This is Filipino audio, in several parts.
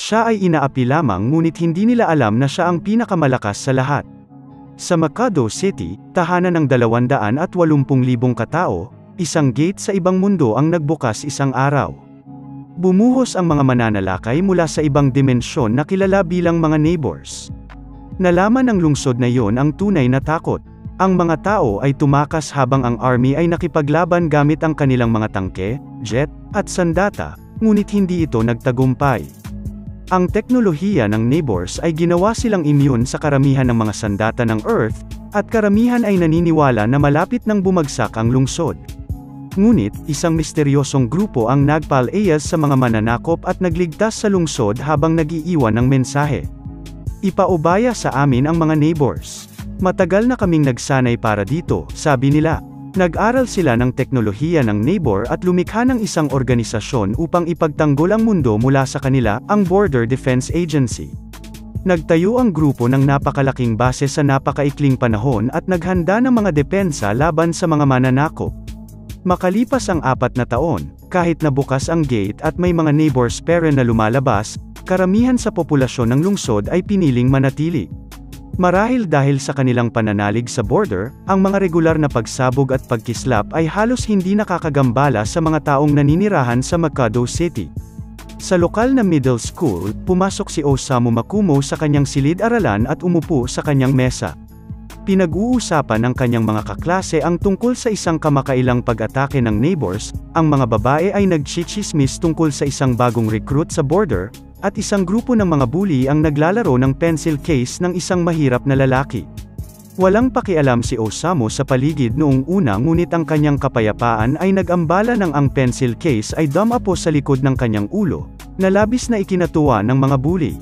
Siya ay inaapi lamang ngunit hindi nila alam na siya ang pinakamalakas sa lahat. Sa Mikado City, tahanan ng 280,000 katao, isang gate sa ibang mundo ang nagbukas isang araw. Bumuhos ang mga mananalakay mula sa ibang dimensyon na kilala bilang mga neighbors. Nalaman ng lungsod na iyon ang tunay na takot. Ang mga tao ay tumakas habang ang army ay nakipaglaban gamit ang kanilang mga tangke, jet, at sandata, ngunit hindi ito nagtagumpay. Ang teknolohiya ng neighbors ay ginawa silang immune sa karamihan ng mga sandata ng Earth, at karamihan ay naniniwala na malapit nang bumagsak ang lungsod. Ngunit, isang misteryosong grupo ang nagpaleyas sa mga mananakop at nagligtas sa lungsod habang nag-iiwan ng mensahe. Ipaubaya sa amin ang mga neighbors. Matagal na kaming nagsanay para dito, sabi nila. Nag-aral sila ng teknolohiya ng neighbor at lumikha ng isang organisasyon upang ipagtanggol ang mundo mula sa kanila, ang Border Defense Agency. Nagtayo ang grupo ng napakalaking base sa napakaikling panahon at naghanda ng mga depensa laban sa mga mananakop. Makalipas ang 4 na taon, kahit nabukas ang gate at may mga neighbors pera na lumalabas, karamihan sa populasyon ng lungsod ay piniling manatili. Marahil dahil sa kanilang pananalig sa border, ang mga regular na pagsabog at pagkislap ay halos hindi nakakagambala sa mga taong naninirahan sa Mikado City. Sa lokal na middle school, pumasok si Osamu Makumo sa kanyang silid-aralan at umupo sa kanyang mesa. Pinag-uusapan ng kanyang mga kaklase ang tungkol sa isang kamakailang pag-atake ng neighbors, ang mga babae ay nagchichismis tungkol sa isang bagong recruit sa border, at isang grupo ng mga bully ang naglalaro ng pencil case ng isang mahirap na lalaki. Walang pakialam si Osamu sa paligid noong una ngunit ang kanyang kapayapaan ay nag-ambala ng ang pencil case ay dumapo sa likod ng kanyang ulo, na labis na ikinatuwa ng mga bully.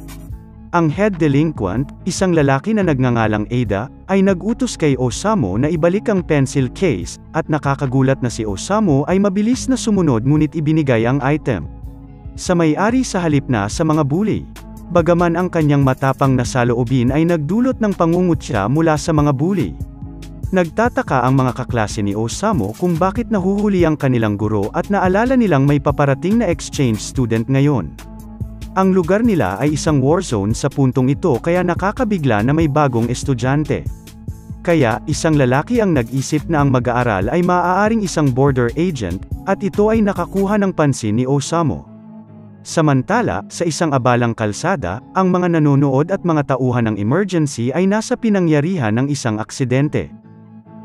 Ang head delinquent, isang lalaki na nagngangalang Ada, ay nag-utos kay Osamu na ibalik ang pencil case, at nakakagulat na si Osamu ay mabilis na sumunod ngunit ibinigay ang item sa may-ari sa halip na sa mga bully. Bagaman ang kanyang matapang na saloobin ay nagdulot ng pangungutya mula sa mga bully. Nagtataka ang mga kaklase ni Osamu kung bakit nahuhuli ang kanilang guro at naalala nilang may paparating na exchange student ngayon. Ang lugar nila ay isang war zone sa puntong ito kaya nakakabigla na may bagong estudyante. Kaya, isang lalaki ang nag-isip na ang mag-aaral ay maaaring isang border agent, at ito ay nakakuha ng pansin ni Osamu. Samantala, sa isang abalang kalsada, ang mga nanonood at mga tauhan ng emergency ay nasa pinangyarihan ng isang aksidente.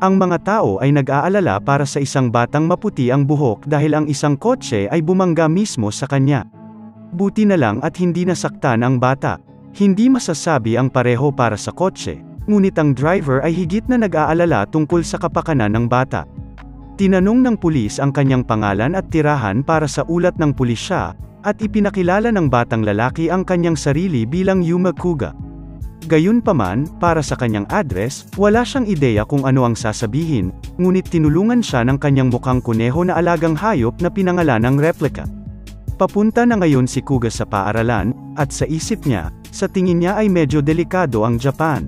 Ang mga tao ay nag-aalala para sa isang batang maputi ang buhok dahil ang isang kotse ay bumangga mismo sa kanya. Buti na lang at hindi nasaktan ang bata. Hindi masasabi ang pareho para sa kotse, ngunit ang driver ay higit na nag-aalala tungkol sa kapakanan ng bata. Tinanong ng pulis ang kanyang pangalan at tirahan para sa ulat ng pulisya, at ipinakilala ng batang lalaki ang kanyang sarili bilang Yuma Kuga. Gayunpaman, para sa kanyang address, wala siyang ideya kung ano ang sasabihin, ngunit tinulungan siya ng kanyang mukhang kuneho na alagang hayop na pinangalan ng Replica. Papunta na ngayon si Kuga sa paaralan, at sa isip niya, sa tingin niya ay medyo delikado ang Japan.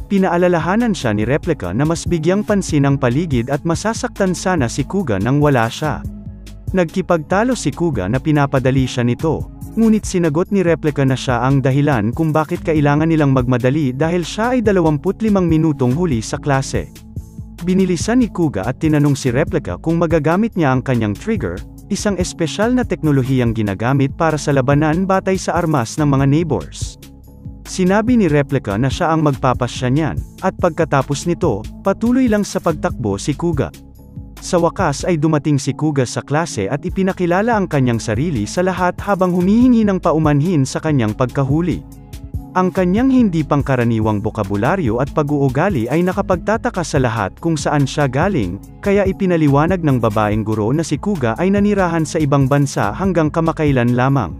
Pinaalalahanan siya ni Replica na mas bigyang pansin ang paligid at masasaktan sana si Kuga nang wala siya. Nagkipagtalo si Kuga na pinapadali siya nito, ngunit sinagot ni Replica na siya ang dahilan kung bakit kailangan nilang magmadali dahil siya ay 25 minutong huli sa klase. Binilisan ni Kuga at tinanong si Replica kung magagamit niya ang kanyang trigger, isang espesyal na teknolohiyang ginagamit para sa labanan batay sa armas ng mga neighbors. Sinabi ni Replica na siya ang magpapasya niyan, at pagkatapos nito, patuloy lang sa pagtakbo si Kuga. Sa wakas ay dumating si Kuga sa klase at ipinakilala ang kanyang sarili sa lahat habang humihingi ng paumanhin sa kanyang pagkahuli. Ang kanyang hindi pangkaraniwang bokabularyo at pag-uugali ay nakapagtataka sa lahat kung saan siya galing, kaya ipinaliwanag ng babaeng guro na si Kuga ay nanirahan sa ibang bansa hanggang kamakailan lamang.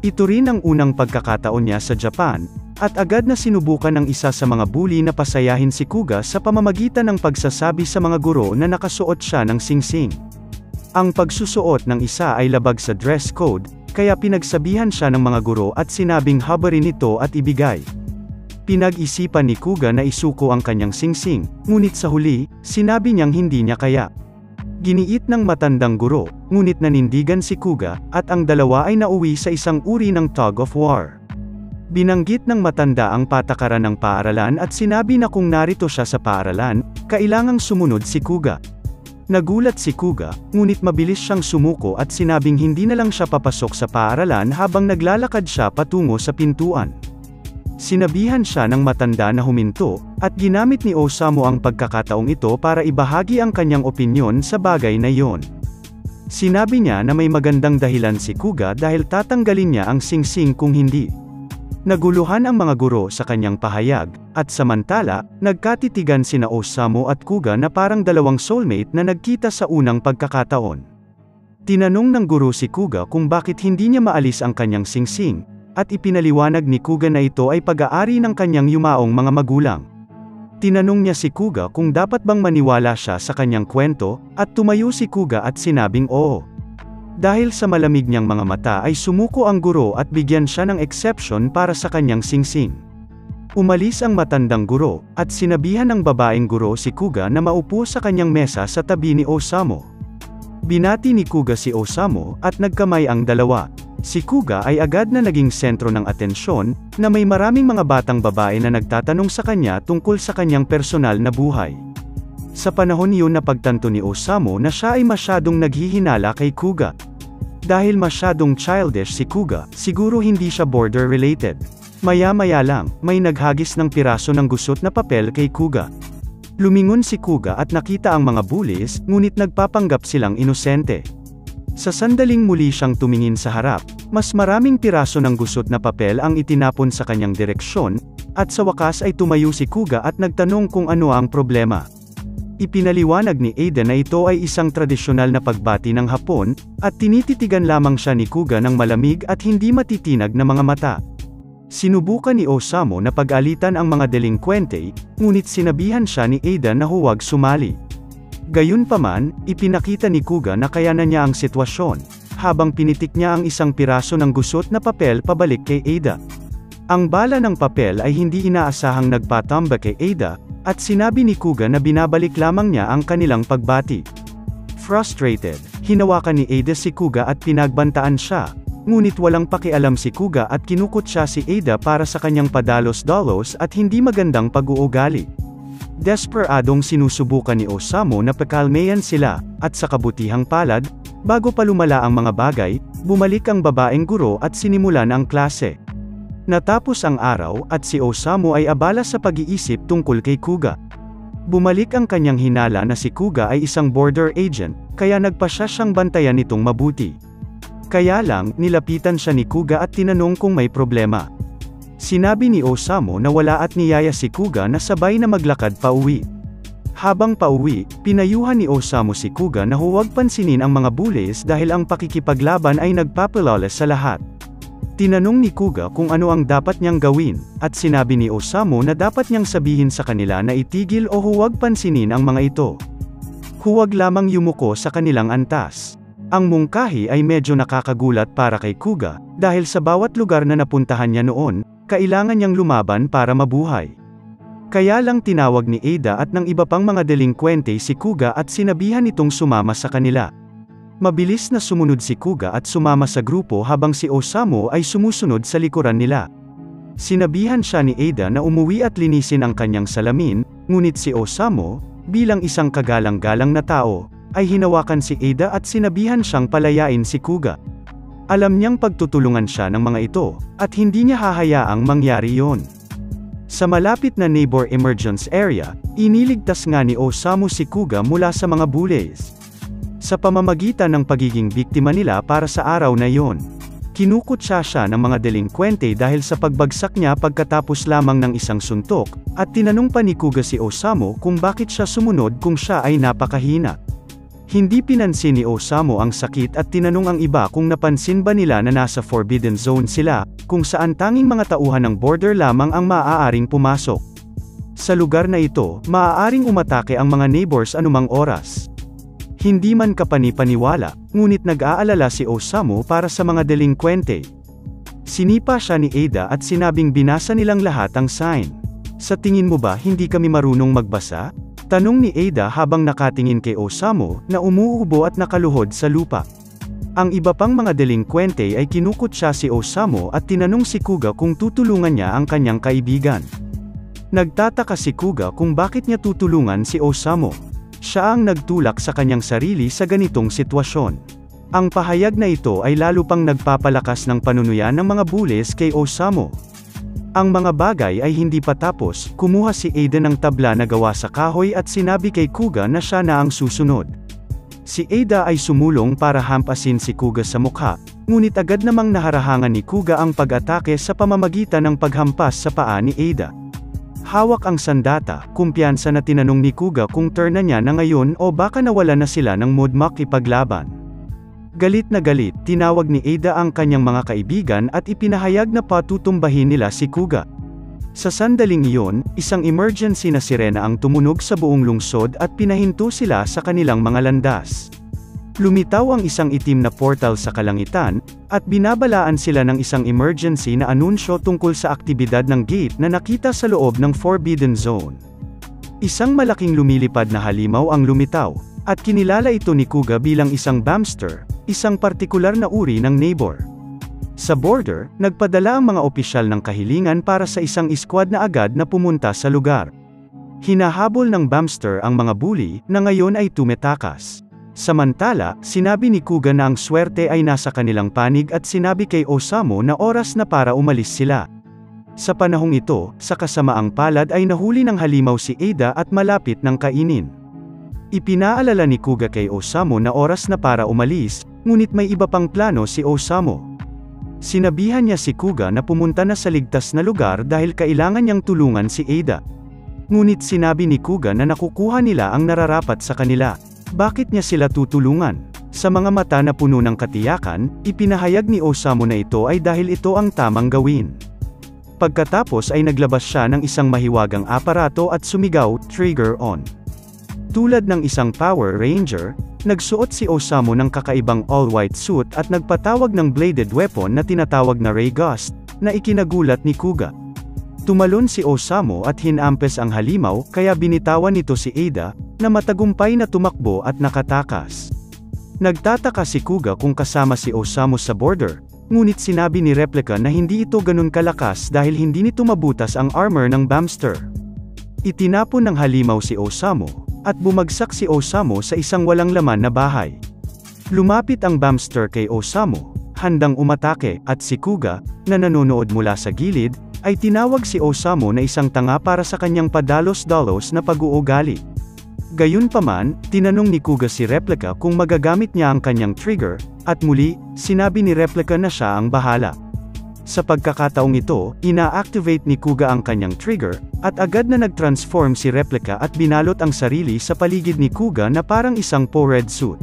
Ito rin ang unang pagkakataon niya sa Japan, at agad na sinubukan ng isa sa mga bully na pasayahin si Kuga sa pamamagitan ng pagsasabi sa mga guro na nakasuot siya ng singsing. Ang pagsusuot ng isa ay labag sa dress code, kaya pinagsabihan siya ng mga guro at sinabing habarin ito at ibigay. Pinag-isipan ni Kuga na isuko ang kanyang singsing, ngunit sa huli, sinabi niyang hindi niya kaya. Giniit ng matandang guro, ngunit nanindigan si Kuga, at ang dalawa ay nauwi sa isang uri ng tug of war. Binanggit ng matanda ang patakaran ng paaralan at sinabi na kung narito siya sa paaralan, kailangang sumunod si Kuga. Nagulat si Kuga, ngunit mabilis siyang sumuko at sinabing hindi na lang siya papasok sa paaralan habang naglalakad siya patungo sa pintuan. Sinabihan siya ng matanda na huminto, at ginamit ni Osamu ang pagkakataong ito para ibahagi ang kanyang opinyon sa bagay na iyon. Sinabi niya na may magandang dahilan si Kuga dahil tatanggalin niya ang singsing kung hindi. Naguluhan ang mga guro sa kanyang pahayag, at samantala, nagkatitigan sina Osamu at Kuga na parang dalawang soulmate na nagkita sa unang pagkakataon. Tinanong ng guro si Kuga kung bakit hindi niya maalis ang kanyang singsing, at ipinaliwanag ni Kuga na ito ay pag-aari ng kanyang yumaong mga magulang. Tinanong niya si Kuga kung dapat bang maniwala siya sa kanyang kwento, at tumayo si Kuga at sinabing oo. Dahil sa malamig niyang mga mata ay sumuko ang guro at bigyan siya ng exception para sa kanyang singsing. Umalis ang matandang guro, at sinabihan ng babaeng guro si Kuga na maupo sa kanyang mesa sa tabi ni Osamu. Binati ni Kuga si Osamu, at nagkamay ang dalawa. Si Kuga ay agad na naging sentro ng atensyon, na may maraming mga batang babae na nagtatanong sa kanya tungkol sa kanyang personal na buhay. Sa panahon iyon napagtanto ni Osamu na siya ay masyadong naghihinala kay Kuga. Dahil masyadong childish si Kuga, siguro hindi siya border-related. Maya-maya lang, may naghagis ng piraso ng gusot na papel kay Kuga. Lumingon si Kuga at nakita ang mga bullies, ngunit nagpapanggap silang inosente. Sa sandaling muli siyang tumingin sa harap, mas maraming piraso ng gusot na papel ang itinapon sa kanyang direksyon, at sa wakas ay tumayo si Kuga at nagtanong kung ano ang problema. Ipinaliwanag ni Ada na ito ay isang tradisyonal na pagbati ng Hapon, at tinititigan lamang siya ni Kuga ng malamig at hindi matitinag na mga mata. Sinubukan ni Osamu na pag-alitan ang mga delinkwente, ngunit sinabihan siya ni Ada na huwag sumali. Gayunpaman, ipinakita ni Kuga na kayanan niya ang sitwasyon, habang pinitik niya ang isang piraso ng gusot na papel pabalik kay Ada. Ang bala ng papel ay hindi inaasahang nagpatamba kay Ada, at sinabi ni Kuga na binabalik lamang niya ang kanilang pagbati. Frustrated, hinawakan ni Ada si Kuga at pinagbantaan siya, ngunit walang pakialam si Kuga at kinukot siya si Ada para sa kanyang padalos-dalos at hindi magandang pag-uugali. Desperadong sinusubukan ni Osamu na pakalmayan sila, at sa kabutihang palad, bago pa lumala ang mga bagay, bumalik ang babaeng guro at sinimulan ang klase. Natapos ang araw at si Osamu ay abala sa pag-iisip tungkol kay Kuga. Bumalik ang kanyang hinala na si Kuga ay isang border agent, kaya nagpasya siyang bantayan nitong mabuti. Kaya lang, nilapitan siya ni Kuga at tinanong kung may problema. Sinabi ni Osamu na wala at niyaya si Kuga na sabay na maglakad pauwi. Habang pauwi, pinayuhan ni Osamu si Kuga na huwag pansinin ang mga bullies dahil ang pakikipaglaban ay nagpapalawless sa lahat. Tinanong ni Kuga kung ano ang dapat niyang gawin, at sinabi ni Osamu na dapat niyang sabihin sa kanila na itigil o huwag pansinin ang mga ito. Huwag lamang yumuko sa kanilang antas. Ang mungkahi ay medyo nakakagulat para kay Kuga, dahil sa bawat lugar na napuntahan niya noon, kailangan niyang lumaban para mabuhay. Kaya lang tinawag ni Ada at ng iba pang mga delinkwente si Kuga at sinabihan itong sumama sa kanila. Mabilis na sumunod si Kuga at sumama sa grupo habang si Osamu ay sumusunod sa likuran nila. Sinabihan siya ni Ada na umuwi at linisin ang kanyang salamin, ngunit si Osamu, bilang isang kagalang-galang na tao, ay hinawakan si Ada at sinabihan siyang palayain si Kuga. Alam niyang pagtutulungan siya ng mga ito, at hindi niya hahayaang mangyari yon. Sa malapit na neighbor emergence area, iniligtas nga ni Osamu si Kuga mula sa mga bullies. Sa pamamagitan ng pagiging biktima nila para sa araw na yon. Kinukutsa siya ng mga delinkwente dahil sa pagbagsak niya pagkatapos lamang ng isang suntok, at tinanong pa ni Kuga si Osamu kung bakit siya sumunod kung siya ay napakahina. Hindi pinansin ni Osamu ang sakit at tinanong ang iba kung napansin ba nila na nasa forbidden zone sila, kung saan tanging mga tauhan ng border lamang ang maaaring pumasok. Sa lugar na ito, maaaring umatake ang mga neighbors anumang oras. Hindi man kapani-paniwala, ngunit nag-aalala si Osamu para sa mga delinkwente. Sinipa siya ni Ada at sinabing binasa nilang lahat ang sign. Sa tingin mo ba hindi kami marunong magbasa? Tanong ni Ada habang nakatingin kay Osamu, na umuubo at nakaluhod sa lupa. Ang iba pang mga delinkwente ay kinukutya si Osamu at tinanong si Kuga kung tutulungan niya ang kanyang kaibigan. Nagtataka si Kuga kung bakit niya tutulungan si Osamu. Siya ang nagtulak sa kanyang sarili sa ganitong sitwasyon. Ang pahayag na ito ay lalo pang nagpapalakas ng panunuyan ng mga bullies kay Osamu. Ang mga bagay ay hindi pa tapos, kumuha si Ada ng tabla na gawa sa kahoy at sinabi kay Kuga na siya na ang susunod. Si Ada ay sumulong para hampasin si Kuga sa mukha, ngunit agad namang naharahangan ni Kuga ang pag-atake sa pamamagitan ng paghampas sa paa ni Ada. Hawak ang sandata, kumpiyansa na tinanong ni Kuga kung turn na niya na ngayon o baka nawala na sila ng mood makipaglaban. Galit na galit, tinawag ni Ada ang kanyang mga kaibigan at ipinahayag na patutumbahin nila si Kuga. Sa sandaling iyon, isang emergency na sirena ang tumunog sa buong lungsod at pinahinto sila sa kanilang mga landas. Lumitaw ang isang itim na portal sa kalangitan, at binabalaan sila ng isang emergency na anunsyo tungkol sa aktibidad ng gate na nakita sa loob ng Forbidden Zone. Isang malaking lumilipad na halimaw ang lumitaw, at kinilala ito ni Kuga bilang isang Bamster, isang partikular na uri ng neighbor. Sa border, nagpadala ang mga opisyal ng kahilingan para sa isang squad na agad na pumunta sa lugar. Hinahabol ng Bamster ang mga bully, na ngayon ay tumetakas. Samantala, sinabi ni Kuga na ang swerte ay nasa kanilang panig at sinabi kay Osamu na oras na para umalis sila. Sa panahong ito, sa kasamaang palad ay nahuli ng halimaw si Ada at malapit ng kainin. Ipinaalala ni Kuga kay Osamu na oras na para umalis, ngunit may iba pang plano si Osamu. Sinabihan niya si Kuga na pumunta na sa ligtas na lugar dahil kailangan niyang tulungan si Ada. Ngunit sinabi ni Kuga na nakukuha nila ang nararapat sa kanila. Bakit niya sila tutulungan? Sa mga mata na puno ng katiyakan, ipinahayag ni Osamu na ito ay dahil ito ang tamang gawin. Pagkatapos ay naglabas siya ng isang mahiwagang aparato at sumigaw, "Trigger on." Tulad ng isang Power Ranger, nagsuot si Osamu ng kakaibang all-white suit at nagpatawag ng bladed weapon na tinatawag na Ray Gust, na ikinagulat ni Kuga. Tumalon si Osamu at hinampes ang halimaw, kaya binitawan nito si Ada, na matagumpay na tumakbo at nakatakas. Nagtataka si Kuga kung kasama si Osamu sa border, ngunit sinabi ni Replica na hindi ito ganun kalakas dahil hindi nito mabutas ang armor ng Bamster. Itinapon ng halimaw si Osamu, at bumagsak si Osamu sa isang walang laman na bahay. Lumapit ang Bamster kay Osamu, handang umatake, at si Kuga, na nanonood mula sa gilid, ay tinawag si Osamu na isang tanga para sa kanyang padalos-dalos na pag-uugali. Gayunpaman, tinanong ni Kuga si Replica kung magagamit niya ang kanyang trigger, at muli, sinabi ni Replica na siya ang bahala. Sa pagkakataong ito, ina-activate ni Kuga ang kanyang trigger, at agad na nag-transform si Replica at binalot ang sarili sa paligid ni Kuga na parang isang po-red suit.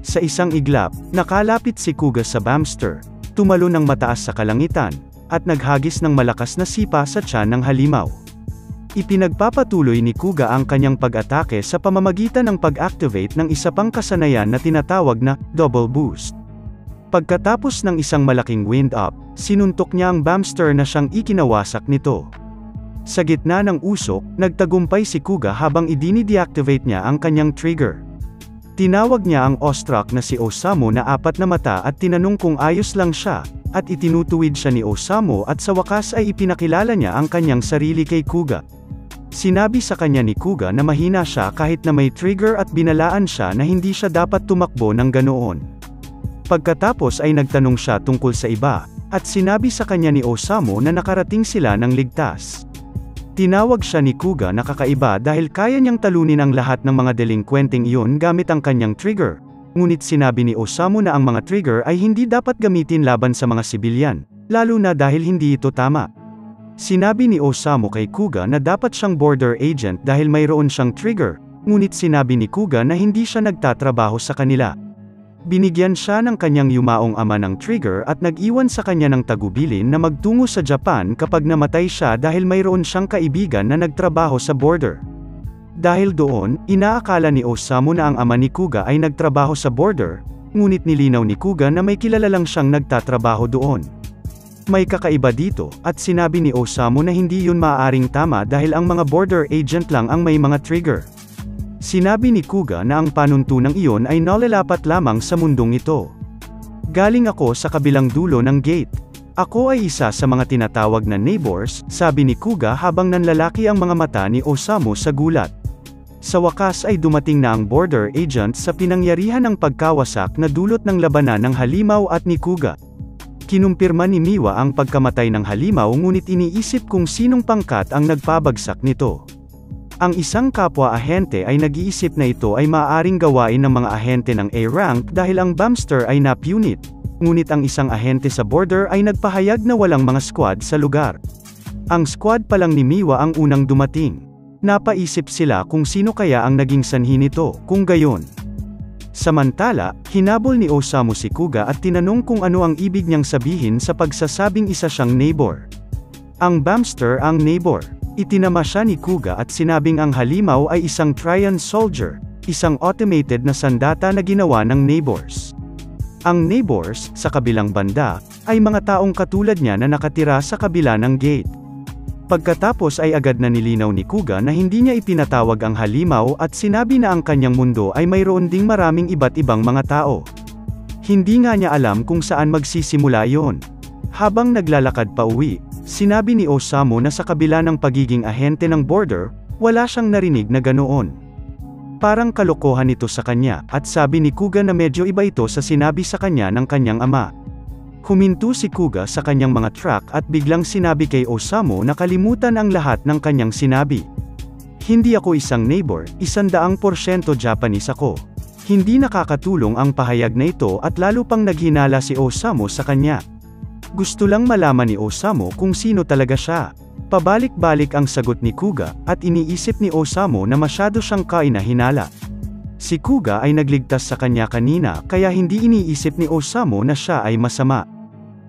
Sa isang iglap, nakalapit si Kuga sa Bamster, tumalon ng mataas sa kalangitan, at naghagis ng malakas na sipa sa tiyan ng halimaw. Ipinagpapatuloy ni Kuga ang kanyang pag-atake sa pamamagitan ng pag-activate ng isa pang kasanayan na tinatawag na double boost. Pagkatapos ng isang malaking wind-up, sinuntok niya ang Bamster na siyang ikinawasak nito. Sa gitna ng usok, nagtagumpay si Kuga habang idini-deactivate niya ang kanyang trigger. Tinawag niya ang Ostrak na si Osamu na 4 na mata at tinanong kung ayos lang siya, at itinutuwid siya ni Osamu at sa wakas ay ipinakilala niya ang kanyang sarili kay Kuga. Sinabi sa kanya ni Kuga na mahina siya kahit na may trigger at binalaan siya na hindi siya dapat tumakbo ng ganoon. Pagkatapos ay nagtanong siya tungkol sa iba, at sinabi sa kanya ni Osamu na nakarating sila ng ligtas. Tinawag siya ni Kuga na kakaiba dahil kaya niyang talunin ang lahat ng mga delinkwenteng iyon gamit ang kanyang trigger, ngunit sinabi ni Osamu na ang mga trigger ay hindi dapat gamitin laban sa mga sibilyan, lalo na dahil hindi ito tama. Sinabi ni Osamu kay Kuga na dapat siyang border agent dahil mayroon siyang trigger, ngunit sinabi ni Kuga na hindi siya nagtatrabaho sa kanila. Binigyan siya ng kanyang yumaong ama ng trigger at nag-iwan sa kanya ng tagubilin na magtungo sa Japan kapag namatay siya dahil mayroon siyang kaibigan na nagtrabaho sa border. Dahil doon, inaakala ni Osamu na ang ama ni Kuga ay nagtrabaho sa border, ngunit nilinaw ni Kuga na may kilala lang siyang nagtatrabaho doon. May kakaiba dito, at sinabi ni Osamu na hindi yun maaaring tama dahil ang mga border agent lang ang may mga trigger. Sinabi ni Kuga na ang panuntunang iyon ay nalalapat lamang sa mundong ito. Galing ako sa kabilang dulo ng gate. Ako ay isa sa mga tinatawag na neighbors, sabi ni Kuga habang nanlalaki ang mga mata ni Osamu sa gulat. Sa wakas ay dumating na ang border agent sa pinangyarihan ng pagkawasak na dulot ng labanan ng Halimaw at ni Kuga. Kinumpirma ni Miwa ang pagkamatay ng Halimaw ngunit iniisip kung sinong pangkat ang nagpabagsak nito. Ang isang kapwa-ahente ay nag-iisip na ito ay maaaring gawain ng mga ahente ng A-rank dahil ang Bamster ay napunit. Ngunit ang isang ahente sa border ay nagpahayag na walang mga squad sa lugar. Ang squad pa lang ni Miwa ang unang dumating. Napaisip sila kung sino kaya ang naging sanhi nito, kung gayon. Samantala, hinabol ni Osamu si Kuga at tinanong kung ano ang ibig niyang sabihin sa pagsasabing isa siyang neighbor. Ang Bamster ang neighbor. Itinama siya ni Kuga at sinabing ang Halimaw ay isang Tryan soldier, isang automated na sandata na ginawa ng neighbors. Ang neighbors, sa kabilang banda, ay mga taong katulad niya na nakatira sa kabila ng gate. Pagkatapos ay agad na nilinaw ni Kuga na hindi niya ipinatawag ang Halimaw at sinabi na ang kanyang mundo ay mayroon ding maraming iba't ibang mga tao. Hindi nga niya alam kung saan magsisimula yon. Habang naglalakad pa uwi, sinabi ni Osamu na sa kabila ng pagiging ahente ng border, wala siyang narinig na ganoon. Parang kalokohan ito sa kanya, at sabi ni Kuga na medyo iba ito sa sinabi sa kanya ng kanyang ama. Huminto si Kuga sa kanyang mga truck at biglang sinabi kay Osamu na kalimutan ang lahat ng kanyang sinabi. Hindi ako isang neighbor, 100% Japanese ako. Hindi nakakatulong ang pahayag na ito at lalo pang naghinala si Osamu sa kanya. Gusto lang malaman ni Osamu kung sino talaga siya. Pabalik-balik ang sagot ni Kuga, at iniisip ni Osamu na masyado siyang kainahinala. Si Kuga ay nagligtas sa kanya kanina kaya hindi iniisip ni Osamu na siya ay masama.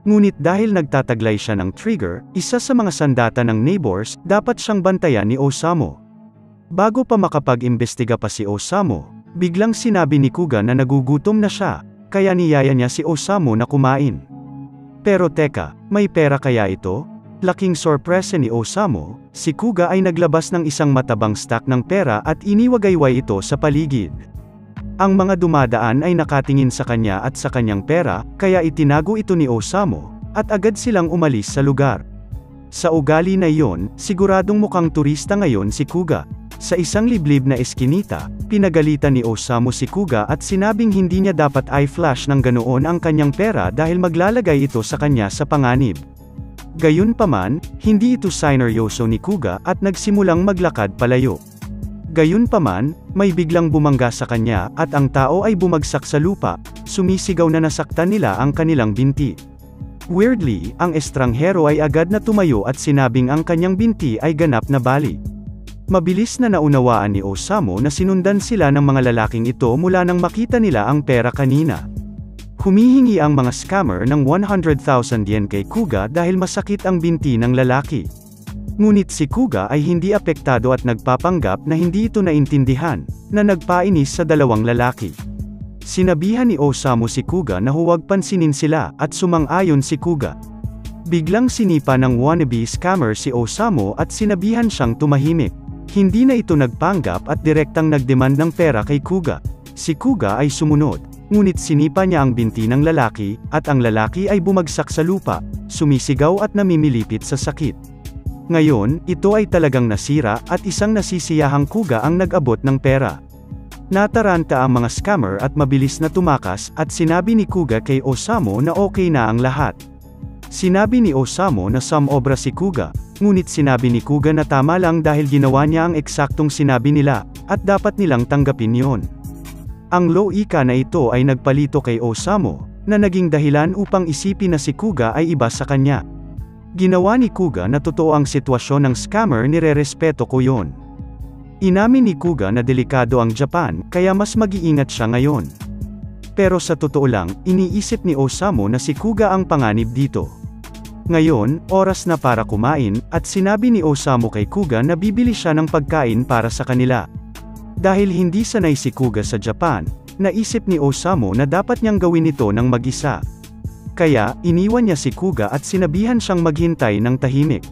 Ngunit dahil nagtataglay siya ng trigger, isa sa mga sandata ng neighbors, dapat siyang bantayan ni Osamu. Bago pa makapag-imbestiga pa si Osamu, biglang sinabi ni Kuga na nagugutom na siya, kaya niyaya niya si Osamu na kumain. Pero teka, may pera kaya ito? Laking sorpresa ni Osamu, si Kuga ay naglabas ng isang matabang stack ng pera at iniwagayway ito sa paligid. Ang mga dumadaan ay nakatingin sa kanya at sa kanyang pera, kaya itinago ito ni Osamu, at agad silang umalis sa lugar. Sa ugali na iyon, siguradong mukhang turista ngayon si Kuga. Sa isang liblib na eskinita, pinagalitan ni Osamu si Kuga at sinabing hindi niya dapat i-flash ng ganoon ang kanyang pera dahil maglalagay ito sa kanya sa panganib. Gayunpaman, hindi ito sineryoso ni Kuga at nagsimulang maglakad palayo. Gayunpaman, may biglang bumangga sa kanya at ang tao ay bumagsak sa lupa, sumisigaw na nasaktan nila ang kanilang binti. Weirdly, ang estranghero ay agad na tumayo at sinabing ang kanyang binti ay ganap na bali. Mabilis na naunawaan ni Osamu na sinundan sila ng mga lalaking ito mula nang makita nila ang pera kanina. Humihingi ang mga scammer ng 100,000 yen kay Kuga dahil masakit ang binti ng lalaki. Ngunit si Kuga ay hindi apektado at nagpapanggap na hindi ito naintindihan, na nagpainis sa dalawang lalaki. Sinabihan ni Osamu si Kuga na huwag pansinin sila at sumang-ayon si Kuga. Biglang sinipa ng wannabe scammer si Osamu at sinabihan siyang tumahimik. Hindi na ito nagpanggap at direktang nagdemand ng pera kay Kuga. Si Kuga ay sumunod. Ngunit sinipa niya ang binti ng lalaki, at ang lalaki ay bumagsak sa lupa, sumisigaw at namimilipit sa sakit. Ngayon, ito ay talagang nasira, at isang nasisiyahang Kuga ang nag-abot ng pera. Nataranta ang mga scammer at mabilis na tumakas, at sinabi ni Kuga kay Osamu na okay na ang lahat. Sinabi ni Osamu na samobra si Kuga, ngunit sinabi ni Kuga na tama lang dahil ginawa niya ang eksaktong sinabi nila, at dapat nilang tanggapin yon. Ang loika na ito ay nagpalito kay Osamu, na naging dahilan upang isipin na si Kuga ay iba sa kanya. Ginawa ni Kuga na totoo ang sitwasyon ng scammer, nirerespeto ko yon. Inamin ni Kuga na delikado ang Japan, kaya mas mag-iingat siya ngayon. Pero sa totoo lang, iniisip ni Osamu na si Kuga ang panganib dito. Ngayon, oras na para kumain, at sinabi ni Osamu kay Kuga na bibili siya ng pagkain para sa kanila. Dahil hindi sanay si Kuga sa Japan, naisip ni Osamu na dapat niyang gawin ito ng mag-isa. Kaya, iniwan niya si Kuga at sinabihan siyang maghintay ng tahimik.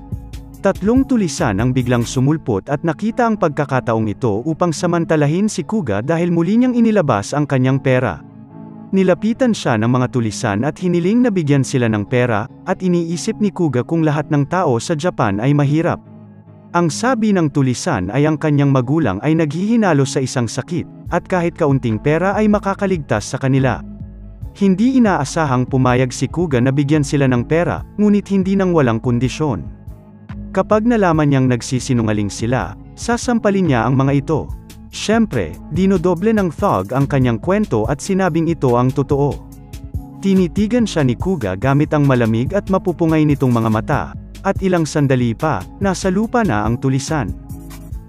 Tatlong tulisan ang biglang sumulpot at nakita ang pagkakataong ito upang samantalahin si Kuga dahil muli niyang inilabas ang kanyang pera. Nilapitan siya ng mga tulisan at hiniling na bigyan sila ng pera, at iniisip ni Kuga kung lahat ng tao sa Japan ay mahirap. Ang sabi ng tulisan ay ang kanyang magulang ay naghihinalo sa isang sakit, at kahit kaunting pera ay makakaligtas sa kanila. Hindi inaasahang pumayag si Kuga na bigyan sila ng pera, ngunit hindi nang walang kondisyon. Kapag nalaman niyang nagsisinungaling sila, sasampalin niya ang mga ito. Siyempre, dinodoble ng thug ang kanyang kwento at sinabing ito ang totoo. Tinitigan siya ni Kuga gamit ang malamig at mapupungay nitong mga mata, at ilang sandali pa, nasa lupa na ang tulisan.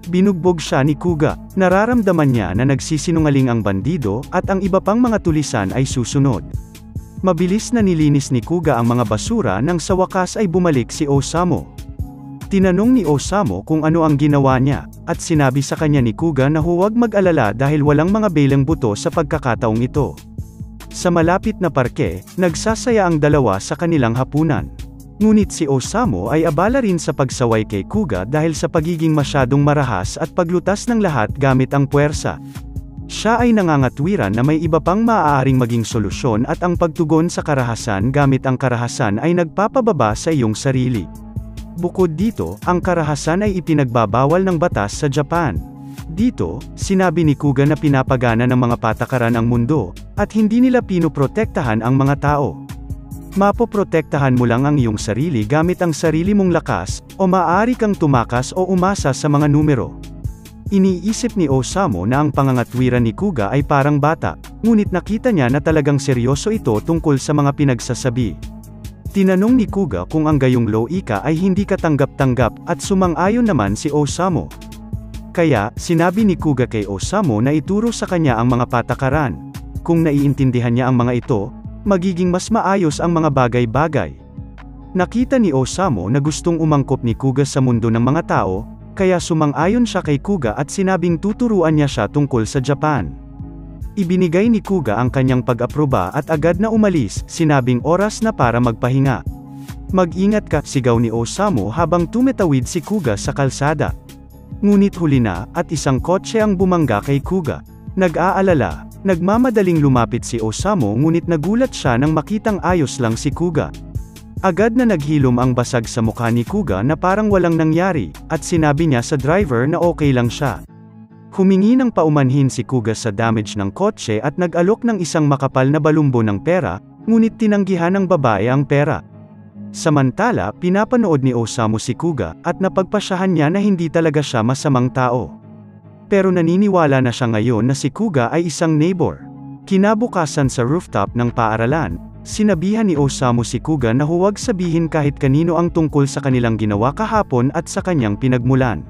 Binugbog siya ni Kuga, nararamdaman niya na nagsisinungaling ang bandido, at ang iba pang mga tulisan ay susunod. Mabilis na nilinis ni Kuga ang mga basura nang sa wakas ay bumalik si Osamu. Tinanong ni Osamu kung ano ang ginawa niya, at sinabi sa kanya ni Kuga na huwag mag-alala dahil walang mga belang buto sa pagkakataong ito. Sa malapit na parke, nagsasaya ang dalawa sa kanilang hapunan. Ngunit si Osamu ay abala rin sa pagsaway kay Kuga dahil sa pagiging masyadong marahas at paglutas ng lahat gamit ang puwersa. Siya ay nangangatwiran na may iba pang maaaring maging solusyon at ang pagtugon sa karahasan gamit ang karahasan ay nagpapababa sa iyong sarili. Bukod dito, ang karahasan ay ipinagbabawal ng batas sa Japan. Dito, sinabi ni Kuga na pinapagana ng mga patakaran ang mundo, at hindi nila pinoprotektahan ang mga tao. Mapoprotektahan mo lang ang iyong sarili gamit ang sarili mong lakas, o maaari kang tumakas o umasa sa mga numero. Iniisip ni Osamu na ang pangangatwiran ni Kuga ay parang bata, ngunit nakita niya na talagang seryoso ito tungkol sa mga pinagsasabi. Tinanong ni Kuga kung ang gayong loika ay hindi katanggap-tanggap, at sumang-ayon naman si Osamu. Kaya, sinabi ni Kuga kay Osamu na ituro sa kanya ang mga patakaran. Kung naiintindihan niya ang mga ito, magiging mas maayos ang mga bagay-bagay. Nakita ni Osamu na gustong umangkop ni Kuga sa mundo ng mga tao, kaya sumang-ayon siya kay Kuga at sinabing tuturuan niya siya tungkol sa Japan. Ibinigay ni Kuga ang kanyang pag-aproba at agad na umalis, sinabing oras na para magpahinga. Mag-ingat ka, sigaw ni Osamu habang tumetawid si Kuga sa kalsada. Ngunit huli na, at isang kotse ang bumangga kay Kuga. Nag-aalala, nagmamadaling lumapit si Osamu ngunit nagulat siya nang makitang ayos lang si Kuga. Agad na naghilom ang basag sa mukha ni Kuga na parang walang nangyari, at sinabi niya sa driver na okay lang siya. Humingi ng paumanhin si Kuga sa damage ng kotse at nag-alok ng isang makapal na balumbo ng pera, ngunit tinanggihan ng babae ang pera. Samantala, pinapanood ni Osamu si Kuga, at napagpasyahan niya na hindi talaga siya masamang tao. Pero naniniwala na siya ngayon na si Kuga ay isang neighbor. Kinabukasan sa rooftop ng paaralan, sinabihan ni Osamu si Kuga na huwag sabihin kahit kanino ang tungkol sa kanilang ginawa kahapon at sa kanyang pinagmulan.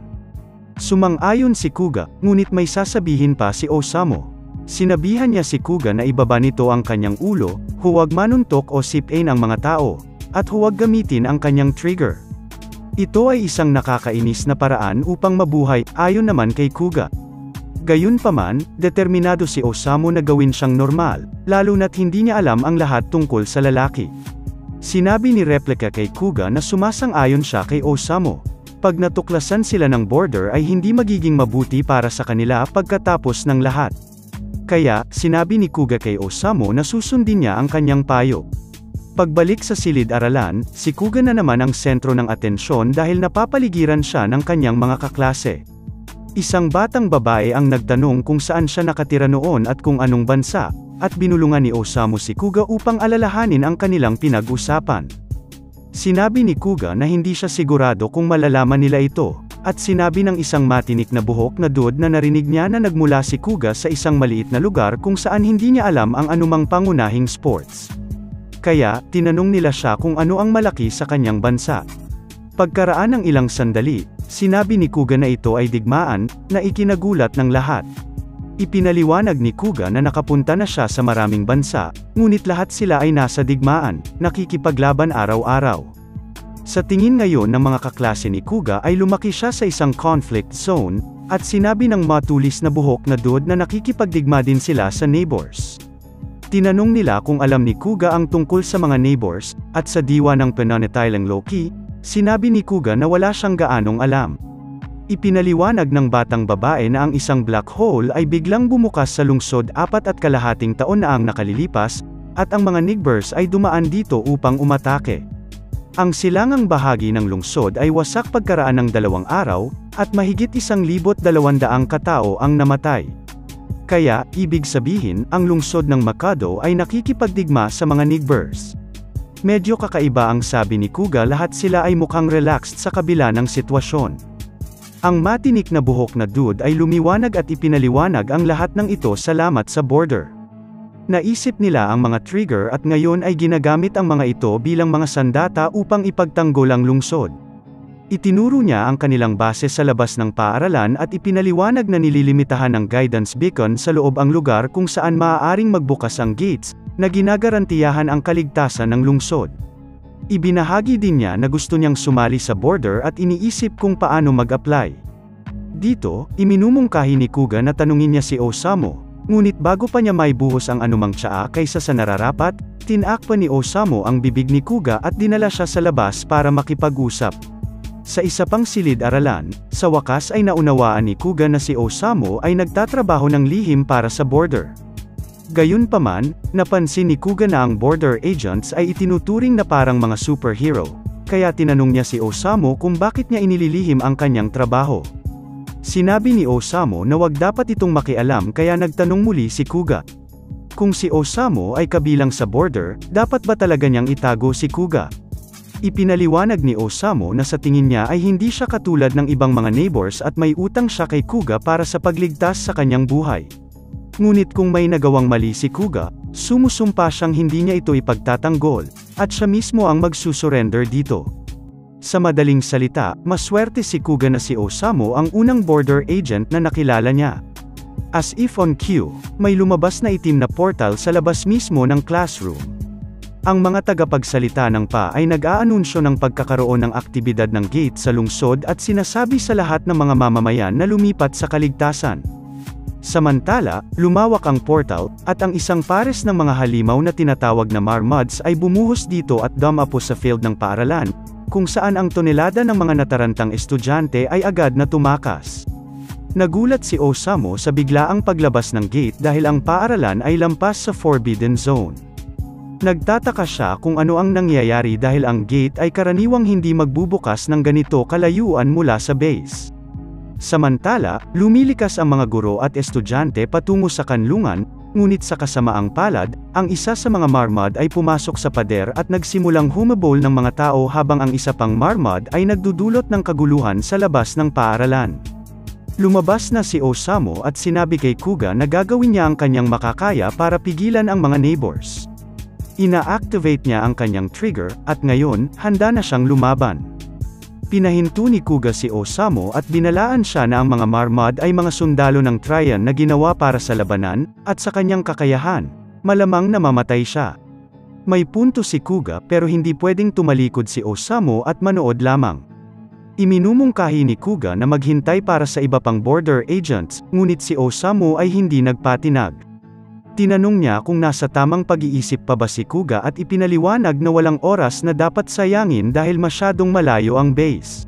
Sumang-ayon si Kuga, ngunit may sasabihin pa si Osamu. Sinabihan niya si Kuga na ibaba nito ang kanyang ulo, huwag manuntok o sipin ang mga tao, at huwag gamitin ang kanyang trigger. Ito ay isang nakakainis na paraan upang mabuhay, ayon naman kay Kuga. Gayunpaman, determinado si Osamu na gawin siyang normal, lalo na't hindi niya alam ang lahat tungkol sa lalaki. Sinabi ni Replica kay Kuga na sumasang-ayon siya kay Osamu. Pag natuklasan sila ng border ay hindi magiging mabuti para sa kanila pagkatapos ng lahat. Kaya, sinabi ni Kuga kay Osamu na susundin niya ang kanyang payo. Pagbalik sa silid-aralan, si Kuga na naman ang sentro ng atensyon dahil napapaligiran siya ng kanyang mga kaklase. Isang batang babae ang nagtanong kung saan siya nakatira noon at kung anong bansa, at binulungan ni Osamu si Kuga upang alalahanin ang kanilang pinag-usapan. Sinabi ni Kuga na hindi siya sigurado kung malalaman nila ito, at sinabi ng isang matinik na buhok na dude na narinig niya na nagmula si Kuga sa isang maliit na lugar kung saan hindi niya alam ang anumang pangunahing sports. Kaya, tinanong nila siya kung ano ang malaki sa kanyang bansa. Pagkaraan ng ilang sandali, sinabi ni Kuga na ito ay digmaan, na ikinagulat ng lahat. Ipinaliwanag ni Kuga na nakapunta na siya sa maraming bansa, ngunit lahat sila ay nasa digmaan, nakikipaglaban araw-araw. Sa tingin ngayon ng mga kaklase ni Kuga ay lumaki siya sa isang conflict zone, at sinabi ng matulis na buhok na dude na nakikipagdigma din sila sa neighbors. Tinanong nila kung alam ni Kuga ang tungkol sa mga neighbors, at sa diwa ng Penonetilang Loki, Sinabi ni Kuga na wala siyang gaanong alam. Ipinaliwanag ng batang babae na ang isang black hole ay biglang bumukas sa lungsod 4.5 taon na ang nakalilipas, at ang mga nigbers ay dumaan dito upang umatake. Ang silangang bahagi ng lungsod ay wasak pagkaraan ng 2 araw, at mahigit 1,200 katao ang namatay. Kaya, ibig sabihin, ang lungsod ng Makado ay nakikipagdigma sa mga nigbers. Medyo kakaiba ang sabi ni Kuga, lahat sila ay mukhang relaxed sa kabila ng sitwasyon. Ang matinik na buhok na dude ay lumiwanag at ipinaliwanag ang lahat ng ito salamat sa border. Naisip nila ang mga trigger at ngayon ay ginagamit ang mga ito bilang mga sandata upang ipagtanggol ang lungsod. Itinuro niya ang kanilang base sa labas ng paaralan at ipinaliwanag na nililimitahan ng guidance beacon sa loob ang lugar kung saan maaaring magbukas ang gates, na ginagarantiyahan ang kaligtasan ng lungsod. Ibinahagi din niya na gusto niyang sumali sa border at iniisip kung paano mag-apply. Dito, iminumungkahi ni Kuga na tanungin niya si Osamu, ngunit bago pa niya maibuhos ang anumang tsaa kaysa sa nararapat, tinakpan ni Osamu ang bibig ni Kuga at dinala siya sa labas para makipag-usap. Sa isa pang silid-aralan, sa wakas ay naunawaan ni Kuga na si Osamu ay nagtatrabaho ng lihim para sa border. Gayunpaman, napansin ni Kuga na ang border agents ay itinuturing na parang mga superhero, kaya tinanong niya si Osamu kung bakit niya inililihim ang kanyang trabaho. Sinabi ni Osamu na wag dapat itong makialam kaya nagtanong muli si Kuga. Kung si Osamu ay kabilang sa border, dapat ba talaga niyang itago si Kuga? Ipinaliwanag ni Osamu na sa tingin niya ay hindi siya katulad ng ibang mga neighbors at may utang siya kay Kuga para sa pagligtas sa kanyang buhay. Ngunit kung may nagawang mali si Kuga, sumusumpa siyang hindi niya ito ipagtatanggol, at siya mismo ang magsusurrender dito. Sa madaling salita, maswerte si Kuga na si Osamu ang unang border agent na nakilala niya. As if on cue, may lumabas na itim na portal sa labas mismo ng classroom. Ang mga tagapagsalita ng PA ay nag-aanunsyo ng pagkakaroon ng aktibidad ng gate sa lungsod at sinasabi sa lahat ng mga mamamayan na lumipat sa kaligtasan. Samantala, lumawak ang portal, at ang isang pares ng mga halimaw na tinatawag na marmods ay bumuhos dito at dumapo sa field ng paaralan, kung saan ang tonelada ng mga natarantang estudyante ay agad na tumakas. Nagulat si Osamu sa biglaang paglabas ng gate dahil ang paaralan ay lampas sa forbidden zone. Nagtataka siya kung ano ang nangyayari dahil ang gate ay karaniwang hindi magbubukas ng ganito kalayuan mula sa base. Samantala, lumilikas ang mga guro at estudyante patungo sa kanlungan, ngunit sa kasamaang palad, ang isa sa mga marmod ay pumasok sa pader at nagsimulang humabol ng mga tao habang ang isa pang marmod ay nagdudulot ng kaguluhan sa labas ng paaralan. Lumabas na si Osamu at sinabi kay Kuga na gagawin niya ang kanyang makakaya para pigilan ang mga neighbors. Ina-activate niya ang kanyang trigger, at ngayon, handa na siyang lumaban. Pinahinto ni Kuga si Osamu at binalaan siya na ang mga marmod ay mga sundalo ng Tryon na ginawa para sa labanan, at sa kanyang kakayahan, malamang namamatay siya. May punto si Kuga pero hindi pwedeng tumalikod si Osamu at manood lamang. Iminumungkahi ni Kuga na maghintay para sa iba pang border agents, ngunit si Osamu ay hindi nagpatinag. Tinanong niya kung nasa tamang pag-iisip pa ba si Kuga at ipinaliwanag na walang oras na dapat sayangin dahil masyadong malayo ang base.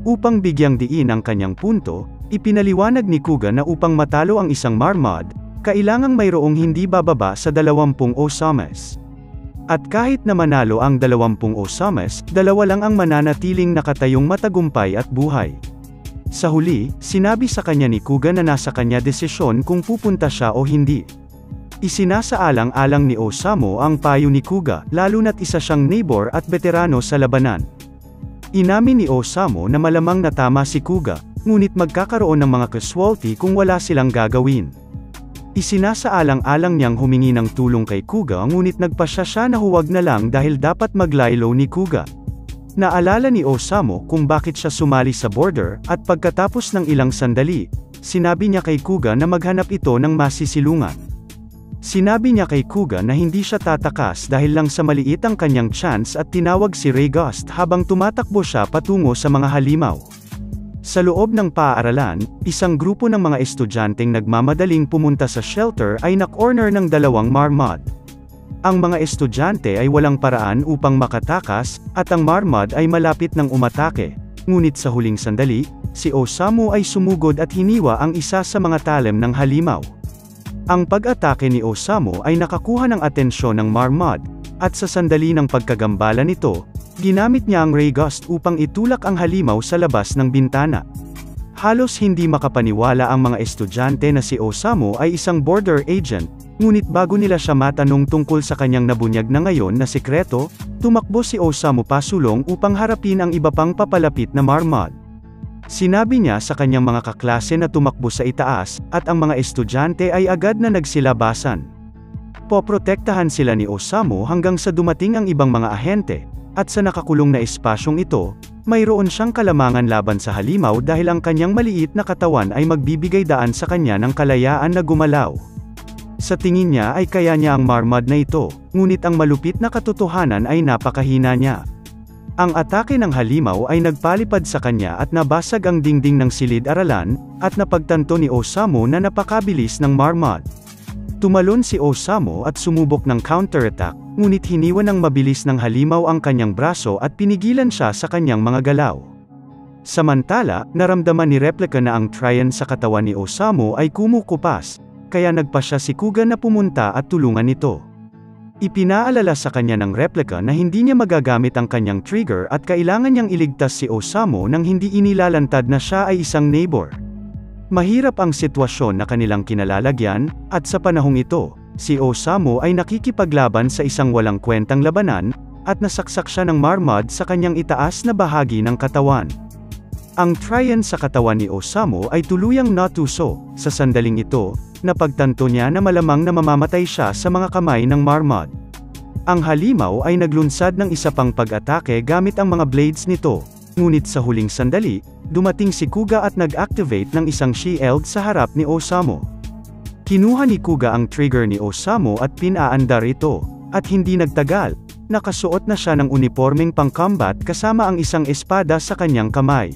Upang bigyang diin ang kanyang punto, ipinaliwanag ni Kuga na upang matalo ang isang marmod, kailangang mayroong hindi bababa sa 20 Osames. At kahit na manalo ang 20 Osames, 2 lang ang mananatiling nakatayong matagumpay at buhay. Sa huli, sinabi sa kanya ni Kuga na nasa kanya desisyon kung pupunta siya o hindi. Isinasaalang-alang ni Osamu ang payo ni Kuga, lalo na't isa siyang neighbor at veterano sa labanan. Inamin ni Osamu na malamang natama si Kuga, ngunit magkakaroon ng mga casualty kung wala silang gagawin. Isinasaalang-alang niyang humingi ng tulong kay Kuga ngunit nagpasya siya na huwag na lang dahil dapat maglaylo ni Kuga. Naalala ni Osamu kung bakit siya sumali sa border, at pagkatapos ng ilang sandali, sinabi niya kay Kuga na maghanap ito ng masisilungan. Sinabi niya kay Kuga na hindi siya tatakas dahil lang sa maliit ang kanyang chance at tinawag si Ray Gust habang tumatakbo siya patungo sa mga halimaw. Sa loob ng paaralan, isang grupo ng mga estudyanteng nagmamadaling pumunta sa shelter ay na-corner ng 2 marmod. Ang mga estudyante ay walang paraan upang makatakas, at ang Marmot ay malapit ng umatake. Ngunit sa huling sandali, si Osamu ay sumugod at hiniwa ang isa sa mga talem ng halimaw. Ang pag-atake ni Osamu ay nakakuha ng atensyon ng Marmot, at sa sandali ng pagkagambala nito, ginamit niya ang Ray Gust upang itulak ang halimaw sa labas ng bintana. Halos hindi makapaniwala ang mga estudyante na si Osamu ay isang border agent, ngunit bago nila siya matanong tungkol sa kanyang nabunyag na ngayon na sikreto, tumakbo si Osamu pasulong upang harapin ang iba pang papalapit na Marmot. Sinabi niya sa kanyang mga kaklase na tumakbo sa itaas, at ang mga estudyante ay agad na nagsilabasan. Poprotektahan sila ni Osamu hanggang sa dumating ang ibang mga ahente, at sa nakakulong na espasyong ito, mayroon siyang kalamangan laban sa halimaw dahil ang kanyang maliit na katawan ay magbibigay daan sa kanya ng kalayaan na gumalaw. Sa tingin niya ay kaya niya ang Marmot na ito, ngunit ang malupit na katotohanan ay napakahina niya. Ang atake ng halimaw ay nagpalipad sa kanya at nabasag ang dingding ng silid-aralan, at napagtanto ni Osamu na napakabilis ng Marmot. Tumalon si Osamu at sumubok ng counterattack, ngunit hiniwan ng mabilis ng halimaw ang kanyang braso at pinigilan siya sa kanyang mga galaw. Samantala, naramdaman ni Replica na ang Tryon sa katawan ni Osamu ay kumukupas, kaya nagpa siya si Kuga na pumunta at tulungan ito. Ipinaalala sa kanya ng Replica na hindi niya magagamit ang kanyang trigger at kailangan niyang iligtas si Osamu nang hindi inilalantad na siya ay isang neighbor. Mahirap ang sitwasyon na kanilang kinalalagyan, at sa panahong ito, si Osamu ay nakikipaglaban sa isang walang kwentang labanan, at nasaksak siya ng Marmot sa kanyang itaas na bahagi ng katawan. Ang Tryon sa katawan ni Osamu ay tuluyang natuso. Sa sandaling ito, napagtanto niya na malamang na mamamatay siya sa mga kamay ng Marmot. Ang halimaw ay naglunsad ng isa pang pag-atake gamit ang mga blades nito, ngunit sa huling sandali, dumating si Kuga at nag-activate ng isang shield sa harap ni Osamu. Kinuha ni Kuga ang trigger ni Osamu at pinaandar ito, at hindi nagtagal, nakasuot na siya ng unipormeng pang-combat kasama ang isang espada sa kanyang kamay.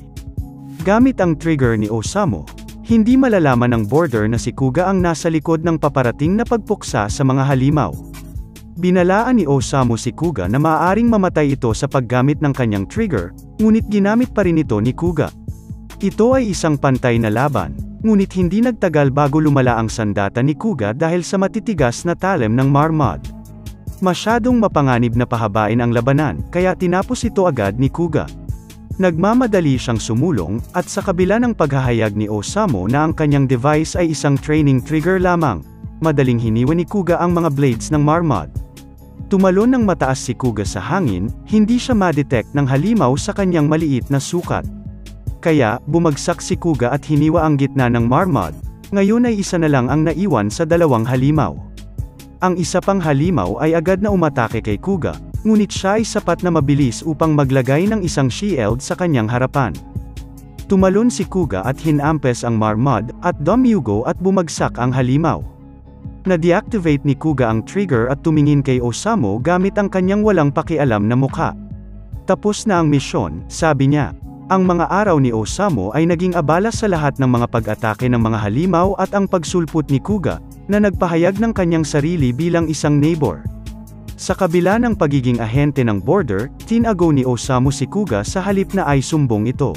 Gamit ang trigger ni Osamu, hindi malalaman ng border na si Kuga ang nasa likod ng paparating na pagpuksa sa mga halimaw. Binalaan ni Osamu si Kuga na maaaring mamatay ito sa paggamit ng kanyang trigger, ngunit ginamit pa rin ito ni Kuga. Ito ay isang pantay na laban, ngunit hindi nagtagal bago lumala ang sandata ni Kuga dahil sa matitigas na talem ng Marmot. Masyadong mapanganib na pahabain ang labanan, kaya tinapos ito agad ni Kuga. Nagmamadali siyang sumulong, at sa kabila ng paghahayag ni Osamu na ang kanyang device ay isang training trigger lamang, madaling hiniwa ni Kuga ang mga blades ng Marmot. Tumalon ng mataas si Kuga sa hangin, hindi siya ma-detect ng halimaw sa kanyang maliit na sukat. Kaya, bumagsak si Kuga at hiniwa ang gitna ng Marmot. Ngayon ay isa na lang ang naiwan sa dalawang halimaw. Ang isa pang halimaw ay agad na umatake kay Kuga, ngunit siya ay sapat na mabilis upang maglagay ng isang shield sa kanyang harapan. Tumalon si Kuga at hinampes ang Marmot, at dumuyugo at bumagsak ang halimaw. Na-deactivate ni Kuga ang trigger at tumingin kay Osamu gamit ang kanyang walang pakialam na mukha. Tapos na ang misyon, sabi niya. Ang mga araw ni Osamu ay naging abala sa lahat ng mga pag-atake ng mga halimaw at ang pagsulput ni Kuga, na nagpahayag ng kanyang sarili bilang isang neighbor. Sa kabila ng pagiging ahente ng border, tinago ni Osamu si Kuga sa halip na ay sumbong ito.